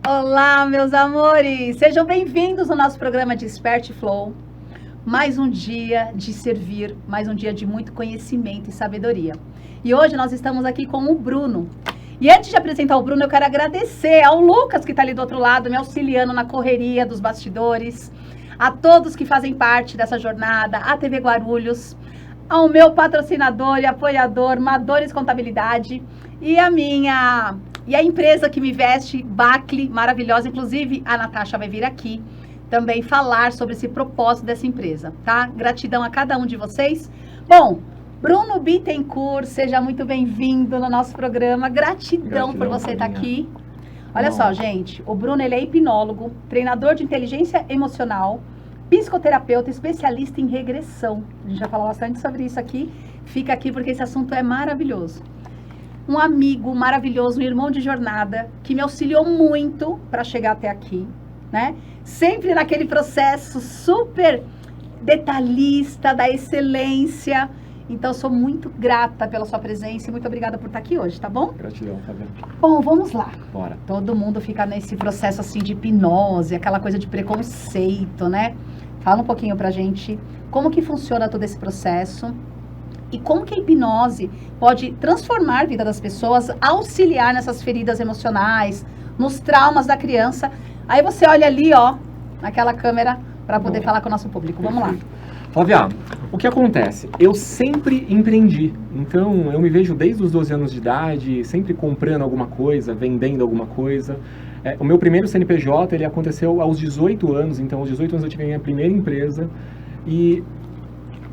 Olá, meus amores! Sejam bem-vindos ao nosso programa Desperte Flow. Mais um dia de servir, mais um dia de muito conhecimento e sabedoria. E hoje nós estamos aqui com o Bruno. E antes de apresentar o Bruno, eu quero agradecer ao Lucas, que está ali do outro lado, me auxiliando na correria dos bastidores, a todos que fazem parte dessa jornada, a TV Guarulhos, ao meu patrocinador e apoiador, Madores Contabilidade, e a empresa que me veste, Bacli, maravilhosa. Inclusive, a Natasha vai vir aqui também falar sobre esse propósito dessa empresa, tá? Gratidão a cada um de vocês. Bom, Bruno Bittencourt, seja muito bem-vindo no nosso programa. Gratidão por você estar aqui. Olha só, gente, o Bruno, ele é hipnólogo, treinador de inteligência emocional, psicoterapeuta, especialista em regressão. A gente já falou bastante sobre isso aqui. Fica aqui porque esse assunto é maravilhoso. Um amigo maravilhoso, um irmão de jornada, que me auxiliou muito para chegar até aqui, né? Sempre naquele processo super detalhista, da excelência. Então, sou muito grata pela sua presença e muito obrigada por estar aqui hoje, tá bom? Gratidão, tá bem. Bom, vamos lá. Bora. Todo mundo fica nesse processo assim de hipnose, aquela coisa de preconceito, né? Fala um pouquinho pra gente como que funciona todo esse processo e como que a hipnose pode transformar a vida das pessoas, auxiliar nessas feridas emocionais, nos traumas da criança. Aí você olha ali, ó, naquela câmera para poder falar com o nosso público. Vamos lá. Flávia, o que acontece? Eu sempre empreendi, então eu me vejo desde os 12 anos de idade, sempre comprando alguma coisa, vendendo alguma coisa. O meu primeiro CNPJ, ele aconteceu aos 18 anos, então aos 18 anos eu tive a minha primeira empresa. E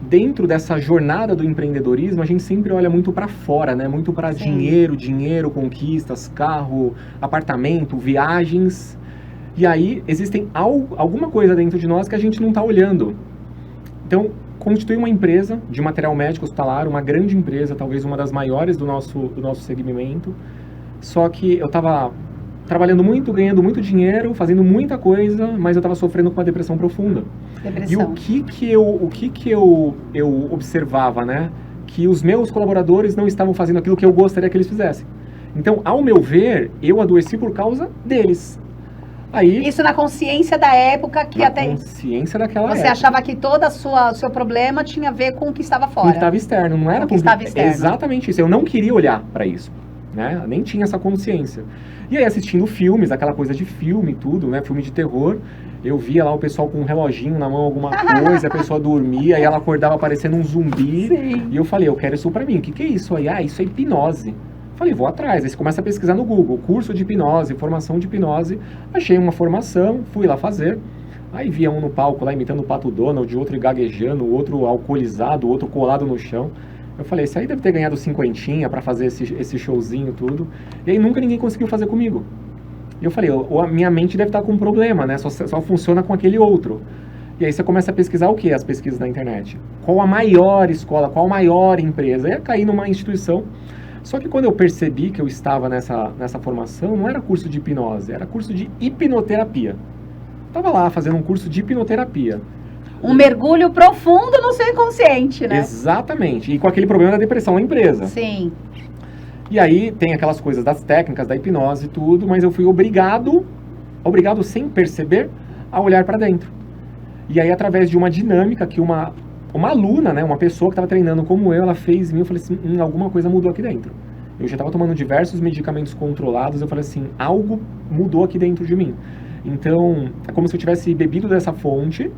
dentro dessa jornada do empreendedorismo, a gente sempre olha muito para fora, né? Muito para dinheiro, conquistas, carro, apartamento, viagens. E aí existem alguma coisa dentro de nós que a gente não está olhando. Então, constitui uma empresa de material médico hospitalar, uma grande empresa, talvez uma das maiores do nosso segmento. Só que eu estava trabalhando muito, ganhando muito dinheiro, fazendo muita coisa, mas eu estava sofrendo com uma depressão profunda. Depressão. E o que eu observava, né? Que os meus colaboradores não estavam fazendo aquilo que eu gostaria que eles fizessem. Então, ao meu ver, eu adoeci por causa deles. Aí, isso na consciência da época que até consciência daquela você época. achava que todo o seu problema tinha a ver com o que estava fora. Com o que estava externo, não era com o que estava externo. Exatamente isso. Eu não queria olhar para isso, né? Nem tinha essa consciência. E aí, assistindo filmes, aquela coisa de filme e tudo, né? Filme de terror, eu via lá o pessoal com um reloginho na mão, alguma coisa, a pessoa dormia, aí ela acordava parecendo um zumbi. Sim. E eu falei, eu quero isso pra mim. O que é isso aí? Ah, isso é hipnose. Falei, vou atrás. Aí você começa a pesquisar no Google, curso de hipnose, formação de hipnose. Achei uma formação, fui lá fazer. Aí via um no palco lá imitando o Pato Donald, outro gaguejando, outro alcoolizado, outro colado no chão. Eu falei, esse aí deve ter ganhado cinquentinha pra fazer esse showzinho tudo. E aí nunca ninguém conseguiu fazer comigo. E eu falei, a minha mente deve estar com um problema, né? Só funciona com aquele outro. E aí você começa a pesquisar o quê? As pesquisas na internet. Qual a maior escola, qual a maior empresa? Aí eu caí numa instituição. Só que quando eu percebi que eu estava nessa formação, não era curso de hipnose, era curso de hipnoterapia. Estava lá fazendo um curso de hipnoterapia. Um mergulho profundo no seu inconsciente, né? Exatamente. E com aquele problema da depressão na empresa. Sim. E aí tem aquelas coisas das técnicas, da hipnose e tudo, mas eu fui obrigado sem perceber, a olhar para dentro. E aí através de uma dinâmica que uma aluna, né, uma pessoa que estava treinando como eu, ela fez em mim, eu falei assim, alguma coisa mudou aqui dentro. Eu já estava tomando diversos medicamentos controlados, eu falei assim, algo mudou aqui dentro de mim. Então, é como se eu tivesse bebido dessa fonte,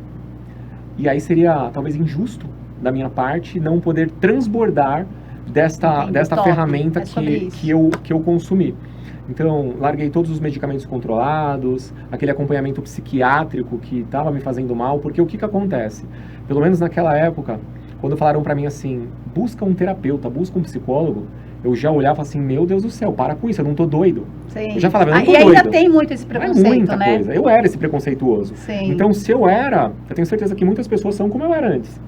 e aí seria talvez injusto da minha parte não poder transbordar desta ferramenta que eu consumi. Então, larguei todos os medicamentos controlados, aquele acompanhamento psiquiátrico que estava me fazendo mal, porque o que acontece? Pelo menos naquela época, quando falaram para mim assim, busca um terapeuta, busca um psicólogo, eu já olhava assim, meu Deus do céu, para com isso, eu não tô doido. Sim. Eu já falava, eu não tô doido. E ainda doido. tem muito esse preconceito, muita né? coisa. Eu era esse preconceituoso. Sim. Então, se eu tenho certeza que muitas pessoas são como eu era antes.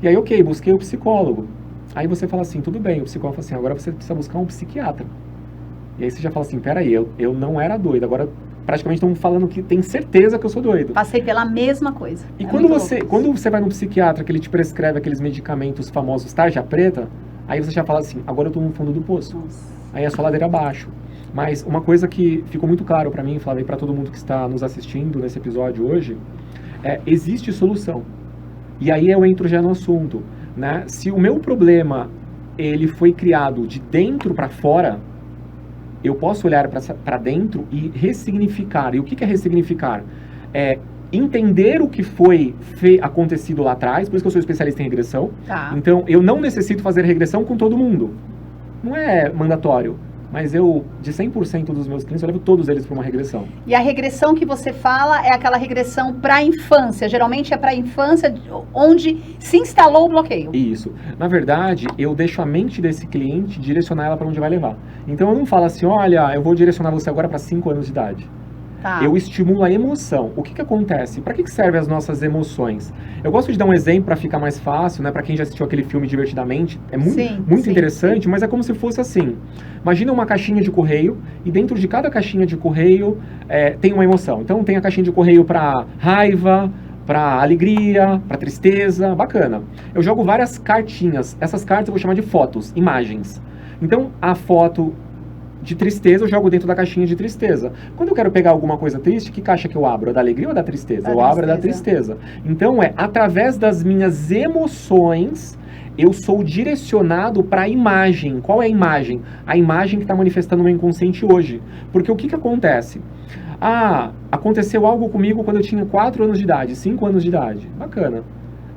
E aí, ok, busquei o psicólogo. Aí você fala assim, tudo bem, o psicólogo fala assim, agora você precisa buscar um psiquiatra. E aí você já fala assim, peraí, eu não era doido, agora praticamente estão falando que tem certeza que eu sou doido. Passei pela mesma coisa. E quando você vai no psiquiatra, que ele te prescreve aqueles medicamentos famosos tarja preta, Aí você já fala assim, agora eu tô no fundo do poço. Nossa. Aí é só ladeira abaixo. Mas uma coisa que ficou muito claro para mim, Flávia, e para todo mundo que está nos assistindo nesse episódio hoje, existe solução. E aí eu entro já no assunto, né? Se o meu problema ele foi criado de dentro para fora, eu posso olhar para dentro e ressignificar. E o que é ressignificar? É entender o que foi acontecido lá atrás, por isso que eu sou especialista em regressão. Tá. Então, eu não necessito fazer regressão com todo mundo. Não é mandatório. Mas eu, de 100% dos meus clientes, eu levo todos eles para uma regressão. E a regressão que você fala é aquela regressão para a infância. Geralmente é para a infância onde se instalou o bloqueio. Isso. Na verdade, eu deixo a mente desse cliente direcionar ela para onde vai levar. Então, eu não falo assim, olha, eu vou direcionar você agora para 5 anos de idade. Tá. Eu estimulo a emoção. O que acontece? Para que servem as nossas emoções? Eu gosto de dar um exemplo para ficar mais fácil, né? Para quem já assistiu aquele filme Divertidamente, é muito interessante, mas é como se fosse assim. Imagina uma caixinha de correio e dentro de cada caixinha de correio tem uma emoção. Então tem a caixinha de correio para raiva, para alegria, para tristeza, bacana. Eu jogo várias cartinhas. Essas cartas eu vou chamar de fotos, imagens. Então a foto de tristeza, eu jogo dentro da caixinha de tristeza. Quando eu quero pegar alguma coisa triste, que caixa que eu abro? É da alegria ou da tristeza? Eu abro da tristeza. Então, através das minhas emoções, eu sou direcionado para a imagem. Qual é a imagem? A imagem que está manifestando no meu inconsciente hoje. Porque o que acontece? Aconteceu algo comigo quando eu tinha 4 anos de idade, 5 anos de idade. Bacana.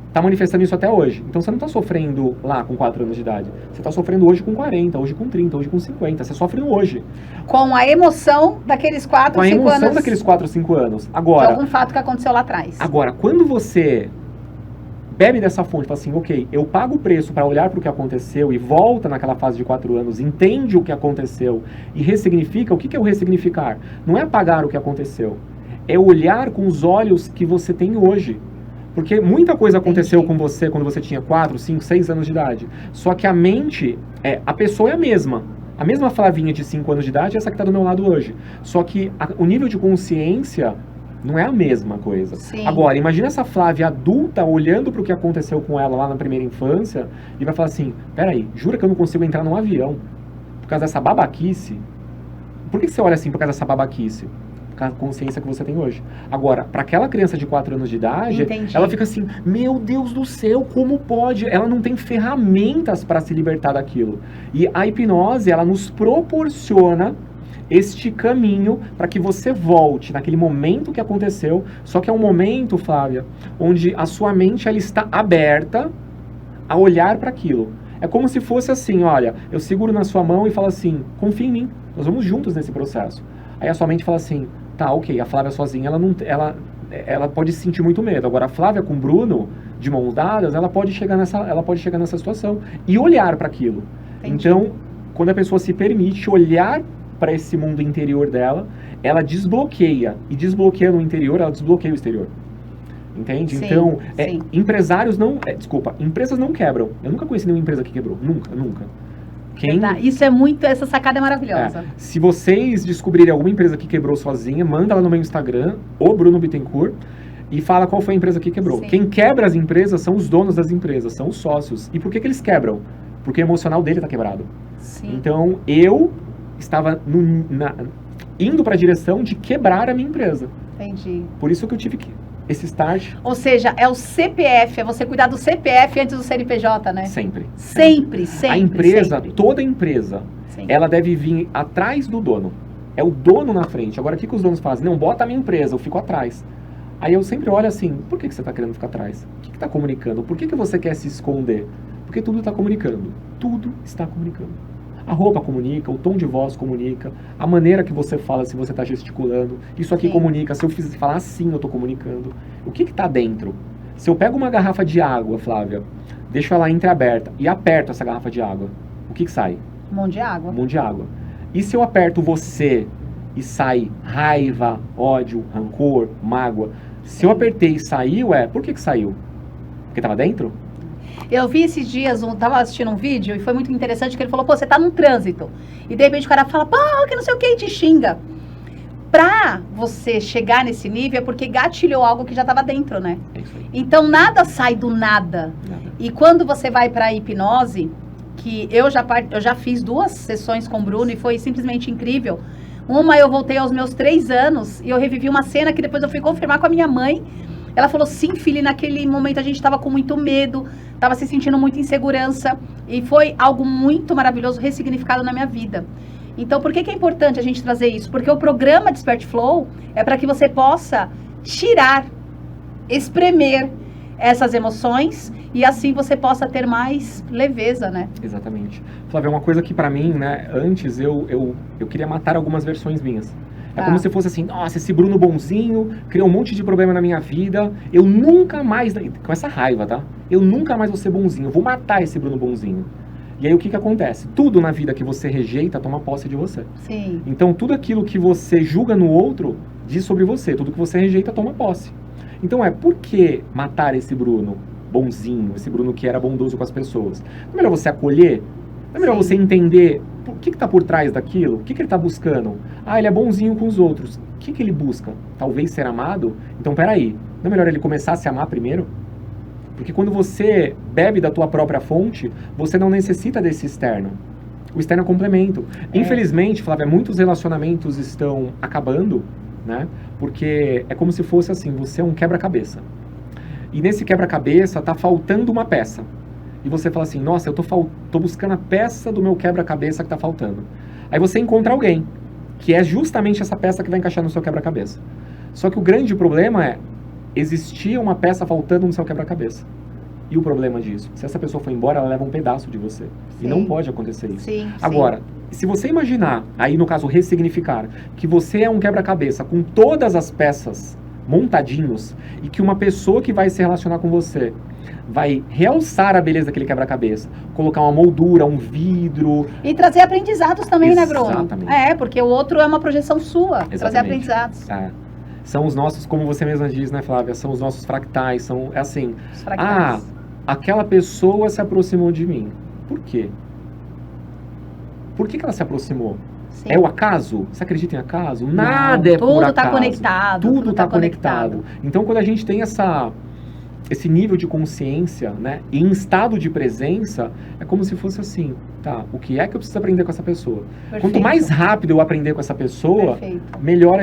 Está manifestando isso até hoje. Então você não está sofrendo lá com 4 anos de idade. Você está sofrendo hoje com 40, hoje com 30, hoje com 50. Você sofre no hoje. Com a emoção daqueles 4, 5 anos. Com a emoção daqueles 4, 5 anos. Agora, de algum fato que aconteceu lá atrás. Agora, quando você bebe dessa fonte, fala assim, ok, eu pago o preço para olhar para o que aconteceu e volta naquela fase de 4 anos, entende o que aconteceu e ressignifica, o que é o ressignificar? Não é apagar o que aconteceu. É olhar com os olhos que você tem hoje. Porque muita coisa aconteceu com você quando você tinha 4, 5, 6 anos de idade. Só que a mente, a pessoa é a mesma. A mesma Flavinha de 5 anos de idade é essa que está do meu lado hoje. Só que o nível de consciência não é a mesma coisa. Sim. Agora, imagina essa Flávia adulta olhando para o que aconteceu com ela lá na primeira infância e vai falar assim, peraí, jura que eu não consigo entrar num avião por causa dessa babaquice? Por que você olha assim por causa dessa babaquice? A consciência que você tem hoje. Agora, para aquela criança de 4 anos de idade, ela fica assim, meu Deus do céu, como pode? Ela não tem ferramentas para se libertar daquilo. E a hipnose, ela nos proporciona este caminho para que você volte naquele momento que aconteceu, só que é um momento, Flávia, onde a sua mente ela está aberta a olhar para aquilo. É como se fosse assim, olha, eu seguro na sua mão e falo assim, confia em mim, nós vamos juntos nesse processo. Aí a sua mente fala assim, tá, ok, a Flávia sozinha, ela pode sentir muito medo. Agora, a Flávia com o Bruno, de mãos dadas, ela pode chegar nessa situação e olhar para aquilo. Entendi. Então, quando a pessoa se permite olhar para esse mundo interior dela, ela desbloqueia. E desbloqueando o interior, ela desbloqueia o exterior. Entende? Sim, então, sim. Empresas não quebram. Eu nunca conheci nenhuma empresa que quebrou. Nunca. Isso é muito, essa sacada é maravilhosa. Se vocês descobrirem alguma empresa que quebrou sozinha, manda lá no meu Instagram, o Bruno Bittencourt, e fala qual foi a empresa que quebrou. Sim. Quem quebra as empresas são os donos das empresas, são os sócios. E por que eles quebram? Porque o emocional dele está quebrado. Sim. Então, eu estava indo para a direção de quebrar a minha empresa. Entendi. Por isso que eu tive esse start. Ou seja, é o CPF, é você cuidar do CPF antes do CNPJ, né? Sempre. Sempre. A empresa, sempre. toda empresa, ela deve vir atrás do dono. É o dono na frente. Agora, o que os donos fazem? Não, bota a minha empresa, eu fico atrás. Aí eu sempre olho assim, por que você está querendo ficar atrás? O que está comunicando? Por que você quer se esconder? Porque tudo está comunicando. Tudo está comunicando. A roupa comunica, o tom de voz comunica, a maneira que você fala se você está gesticulando. Isso aqui comunica. Se eu falar assim, eu estou comunicando. O que está dentro? Se eu pego uma garrafa de água, Flávia, deixo ela entreaberta e aperto essa garrafa de água, o que sai? Um monte de água. Um monte de água. E se eu aperto você e sai raiva, ódio, rancor, mágoa? Se eu apertei e saiu, por que saiu? Porque estava dentro? Eu vi esses dias, tava assistindo um vídeo e foi muito interessante que ele falou, você tá num trânsito. E de repente o cara fala, que não sei o que, e te xinga. Pra você chegar nesse nível é porque gatilhou algo que já tava dentro, né? É isso aí. Então nada sai do nada. E quando você vai pra hipnose, que eu já fiz 2 sessões com o Bruno e foi simplesmente incrível. Uma, eu voltei aos meus 3 anos e eu revivi uma cena que depois eu fui confirmar com a minha mãe. Ela falou, sim, filha, e naquele momento a gente estava com muito medo, estava se sentindo muita insegurança e foi algo muito maravilhoso, ressignificado na minha vida. Então, por que é importante a gente trazer isso? Porque o programa Desperte Flow é para que você possa tirar, espremer essas emoções e assim você possa ter mais leveza, né? Exatamente. Flávia, uma coisa que pra mim, né, antes eu queria matar algumas versões minhas. É como se fosse assim, nossa, esse Bruno bonzinho criou um monte de problema na minha vida, eu nunca mais, com essa raiva, tá? Eu nunca mais vou ser bonzinho, eu vou matar esse Bruno bonzinho. E aí o que acontece? Tudo na vida que você rejeita toma posse de você. Sim. Então tudo aquilo que você julga no outro diz sobre você, tudo que você rejeita toma posse. Então por que matar esse Bruno bonzinho, esse Bruno que era bondoso com as pessoas? Não é melhor você acolher? Não é melhor você entender o que está por trás daquilo? O que ele está buscando? Ah, ele é bonzinho com os outros. O que ele busca? Talvez ser amado? Então, peraí. Não é melhor ele começar a se amar primeiro? Porque quando você bebe da tua própria fonte, você não necessita desse externo. O externo é complemento. Infelizmente, Flávia, muitos relacionamentos estão acabando, né? Porque é como se fosse assim, você é um quebra-cabeça. E nesse quebra-cabeça tá faltando uma peça. E você fala assim, nossa, eu tô buscando a peça do meu quebra-cabeça que tá faltando. Aí você encontra alguém, que é justamente essa peça que vai encaixar no seu quebra-cabeça. Só que o grande problema é, existia uma peça faltando no seu quebra-cabeça. E o problema disso? Se essa pessoa for embora, ela leva um pedaço de você. Sim. E não pode acontecer isso. Sim, agora, se você imaginar, aí no caso ressignificar, que você é um quebra-cabeça com todas as peças montadinhos e que uma pessoa que vai se relacionar com você vai realçar a beleza daquele quebra-cabeça, colocar uma moldura, um vidro. E trazer aprendizados também, né, Bruno? Exatamente. Porque o outro é uma projeção sua. Exatamente. Trazer aprendizados. São os nossos, como você mesma diz, né, Flávia? São os nossos fractais, são, assim... Os fractais. Aquela pessoa se aproximou de mim. Por quê? Por que ela se aproximou? Sim. É o acaso? Você acredita em acaso? Não, nada é por acaso. Tudo está conectado. Tudo está conectado. Então, quando a gente tem esse nível de consciência, né, e em estado de presença, é como se fosse assim, tá, o que é que eu preciso aprender com essa pessoa? Perfeito. Quanto mais rápido eu aprender com essa pessoa, perfeito, melhor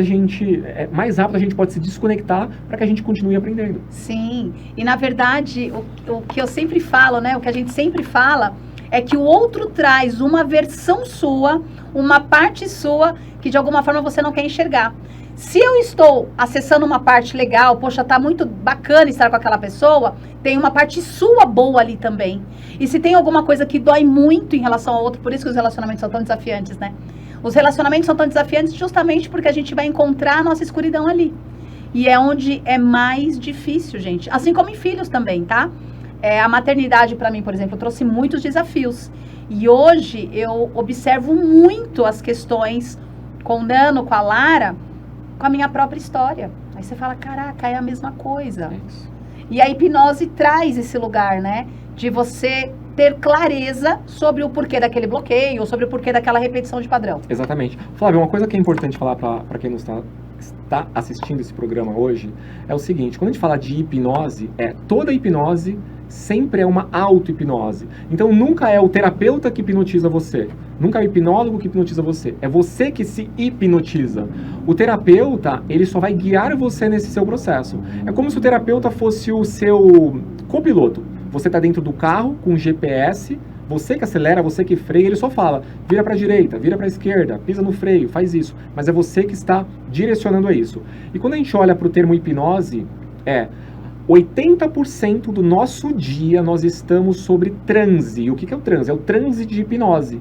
mais rápido a gente pode se desconectar para que a gente continue aprendendo. Sim, e na verdade, o que eu sempre falo, né, o que a gente sempre fala, é que o outro traz uma versão sua, uma parte sua, que de alguma forma você não quer enxergar. Se eu estou acessando uma parte legal, poxa, tá muito bacana estar com aquela pessoa, tem uma parte sua boa ali também. E se tem alguma coisa que dói muito em relação ao outro, por isso que os relacionamentos são tão desafiantes, né? Os relacionamentos são tão desafiantes justamente porque a gente vai encontrar a nossa escuridão ali. E é onde é mais difícil, gente. Assim como em filhos também, tá? A maternidade, para mim, por exemplo, trouxe muitos desafios. E hoje eu observo muito as questões com o Nano, com a Lara, com a minha própria história. Aí você fala, caraca, é a mesma coisa. E a hipnose traz esse lugar, né? De você ter clareza sobre o porquê daquele bloqueio, ou sobre o porquê daquela repetição de padrão. Exatamente. Flávio, uma coisa que é importante falar para quem não está assistindo esse programa hoje, é o seguinte, quando a gente fala de hipnose, toda hipnose sempre é uma auto-hipnose. Então nunca é o terapeuta que hipnotiza você, nunca é o hipnólogo que hipnotiza você, é você que se hipnotiza. O terapeuta, ele só vai guiar você nesse seu processo. É como se o terapeuta fosse o seu copiloto. Você está dentro do carro com GPS, você que acelera, você que freia, ele só fala, vira para a direita, vira para a esquerda, pisa no freio, faz isso. Mas é você que está direcionando a isso. E quando a gente olha para o termo hipnose, 80% do nosso dia nós estamos sobre transe. E o que é o transe? É o transe de hipnose.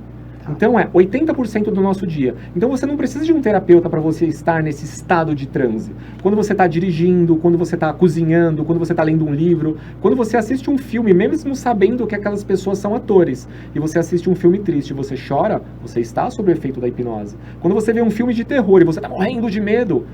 Então 80% do nosso dia. Então você não precisa de um terapeuta para você estar nesse estado de transe. Quando você está dirigindo, quando você está cozinhando, quando você está lendo um livro, quando você assiste um filme, mesmo sabendo que aquelas pessoas são atores, e você assiste um filme triste e você chora, você está sob o efeito da hipnose. Quando você vê um filme de terror e você está morrendo de medo,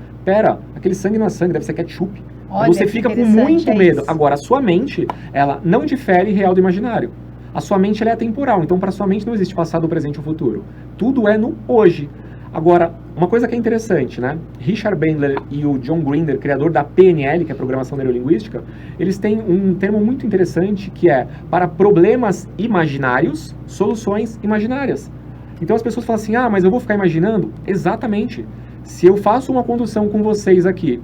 aquele sangue não é sangue, deve ser ketchup. Olha, você fica com muito medo. Agora, a sua mente, ela não difere real do imaginário. A sua mente ela é atemporal, então para sua mente não existe passado, presente ou futuro. Tudo é no hoje. Agora, uma coisa que é interessante, né? Richard Bandler e o John Grinder, criador da PNL, que é Programação Neurolinguística, eles têm um termo muito interessante que é para problemas imaginários, soluções imaginárias. Então as pessoas falam assim, ah, mas eu vou ficar imaginando? Exatamente. Se eu faço uma condução com vocês aqui,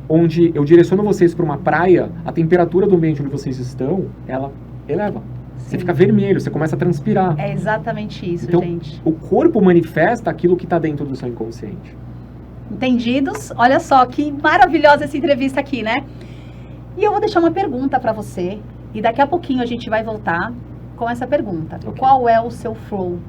onde eu direciono vocês para uma praia, a temperatura do ambiente onde vocês estão, ela eleva. Você fica vermelho, você começa a transpirar. É exatamente isso, então, gente. O corpo manifesta aquilo que está dentro do seu inconsciente. Entendidos? Olha só que maravilhosa essa entrevista aqui, né? E eu vou deixar uma pergunta para você. E daqui a pouquinho a gente vai voltar com essa pergunta. Okay. Qual é o seu flow?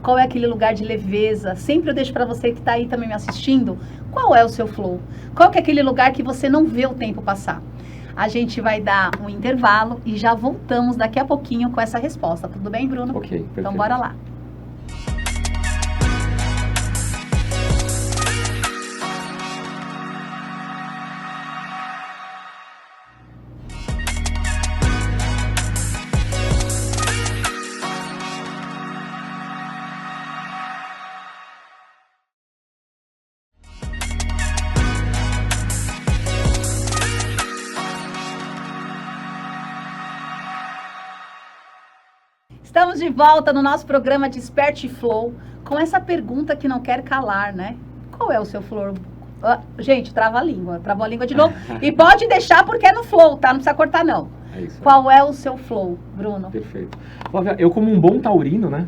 Qual é aquele lugar de leveza? Sempre eu deixo para você que está aí também me assistindo. Qual é o seu flow? Qual que é aquele lugar que você não vê o tempo passar? A gente vai dar um intervalo e já voltamos daqui a pouquinho com essa resposta. Tudo bem, Bruno? Ok, perfeito. Então bora lá. Estamos de volta no nosso programa Desperte Flow com essa pergunta que não quer calar, né? Qual é o seu flow? Gente, travou a língua de novo. E pode deixar porque é no flow, tá? Não precisa cortar, não. É isso. Qual é o seu flow, Bruno? Perfeito. Flávia, eu como um bom taurino, né?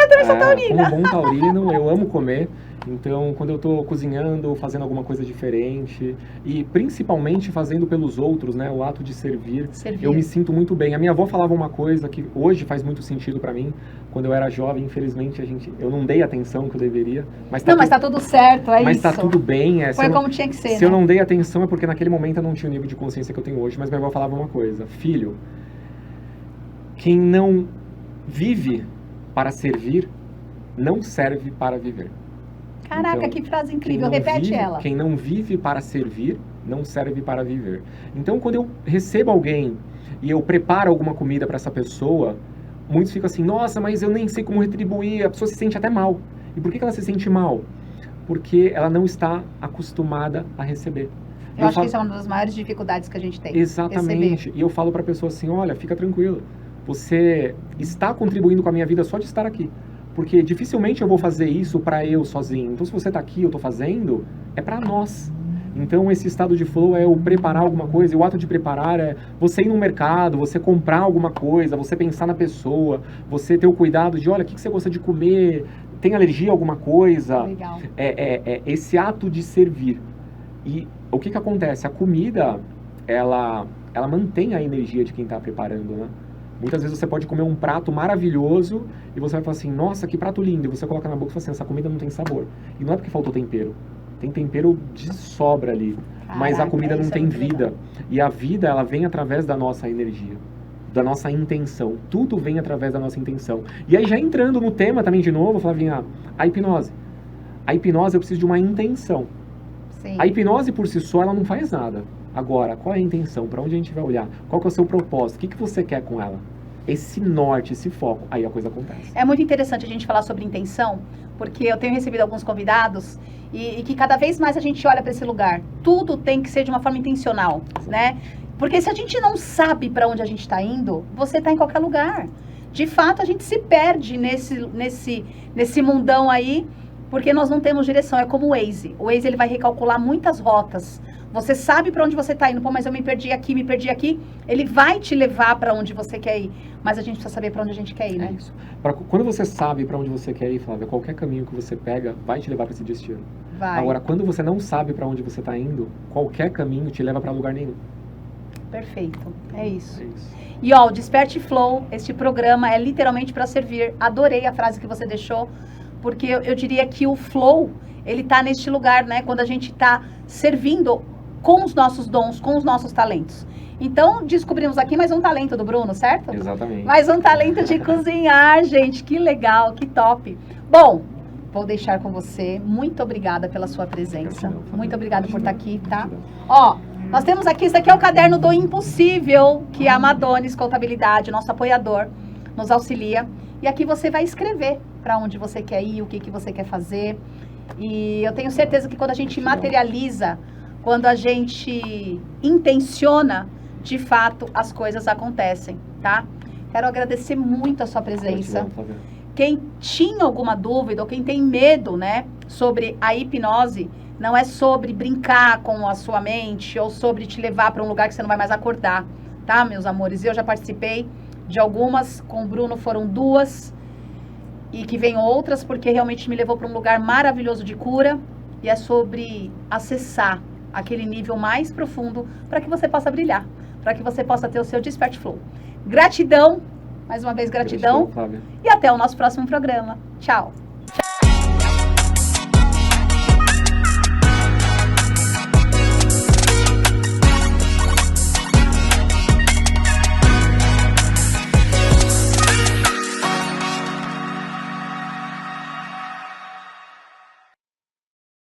Eu também sou taurina. Como um bom taurino, eu amo comer. Então, quando eu estou cozinhando, fazendo alguma coisa diferente e principalmente fazendo pelos outros, né, o ato de servir, eu me sinto muito bem. A minha avó falava uma coisa que hoje faz muito sentido para mim. Quando eu era jovem, infelizmente, eu não dei a atenção que eu deveria. Mas tá tudo certo, é mas isso. Mas tá tudo bem. Foi como tinha que ser, Se eu não dei atenção é porque naquele momento eu não tinha o nível de consciência que eu tenho hoje. Mas minha avó falava uma coisa: filho, quem não vive para servir, não serve para viver. Caraca, então, que frase incrível, repete ela. Quem não vive para servir, não serve para viver. Então, quando eu recebo alguém e eu preparo alguma comida para essa pessoa, muitos ficam assim, nossa, mas eu nem sei como retribuir, a pessoa se sente até mal. E por que ela se sente mal? Porque ela não está acostumada a receber. Eu acho que isso é uma das maiores dificuldades que a gente tem. Exatamente. Receber. E eu falo para a pessoa assim, olha, fica tranquilo, você está contribuindo com a minha vida só de estar aqui. Porque dificilmente eu vou fazer isso para eu sozinho. Então, se você está aqui, eu estou fazendo, é para nós. Então, esse estado de flow é eu preparar alguma coisa. E o ato de preparar é você ir no mercado, você comprar alguma coisa, você pensar na pessoa, você ter o cuidado de, olha, o que você gosta de comer, tem alergia a alguma coisa. Legal. É esse ato de servir. E o que acontece? A comida, ela mantém a energia de quem está preparando, né? Muitas vezes você pode comer um prato maravilhoso e você vai falar assim, nossa, que prato lindo. E você coloca na boca e fala assim, essa comida não tem sabor. E não é porque faltou tempero. Tem tempero de sobra ali. Caraca, mas a comida não tem vida. Legal. E a vida, ela vem através da nossa energia, da nossa intenção. Tudo vem através da nossa intenção. E aí já entrando no tema também de novo, Flavinha, a hipnose. A hipnose eu preciso de uma intenção. Sim. A hipnose por si só, ela não faz nada. Agora, qual é a intenção? Para onde a gente vai olhar? Qual que é o seu propósito? O que você quer com ela? Esse norte, esse foco, aí a coisa acontece. É muito interessante a gente falar sobre intenção, porque eu tenho recebido alguns convidados e que cada vez mais a gente olha para esse lugar. Tudo tem que ser de uma forma intencional, né? Porque se a gente não sabe para onde a gente está indo, você está em qualquer lugar. De fato, a gente se perde nesse mundão aí, porque nós não temos direção. É como o Waze. O Waze, ele vai recalcular muitas rotas. Você sabe para onde você está indo. Pô, mas eu me perdi aqui. Ele vai te levar para onde você quer ir. Mas a gente precisa saber para onde a gente quer ir, né? É isso. Quando você sabe para onde você quer ir, Flávia, qualquer caminho que você pega vai te levar para esse destino. Vai. Agora, quando você não sabe para onde você está indo, qualquer caminho te leva para lugar nenhum. Perfeito. É isso. É isso. E ó, o Desperte Flow, este programa é literalmente para servir. Adorei a frase que você deixou, porque eu diria que o flow, ele tá neste lugar, né? Quando a gente tá servindo com os nossos dons, com os nossos talentos. Então, descobrimos aqui mais um talento do Bruno, certo? Exatamente. Mais um talento de cozinhar, gente. Que legal, que top. Bom, vou deixar com você. Muito obrigada pela sua presença. Muito obrigada por estar aqui, tá? Ó, nós temos aqui, isso aqui é o caderno do Impossível, que a Madones Contabilidade, nosso apoiador, nos auxilia. E aqui você vai escrever para onde você quer ir, o que, que você quer fazer. E eu tenho certeza que quando a gente materializa, quando a gente intenciona, de fato, as coisas acontecem, tá? Quero agradecer muito a sua presença. Quem tinha alguma dúvida ou quem tem medo, né, sobre a hipnose, não é sobre brincar com a sua mente ou sobre te levar para um lugar que você não vai mais acordar, tá, meus amores? Eu já participei de algumas, com o Bruno foram 2 e que vem outras porque realmente me levou para um lugar maravilhoso de cura e é sobre acessar aquele nível mais profundo para que você possa brilhar, para que você possa ter o seu Desperte Flow. Gratidão, mais uma vez gratidão, Flávia. e até o nosso próximo programa. Tchau!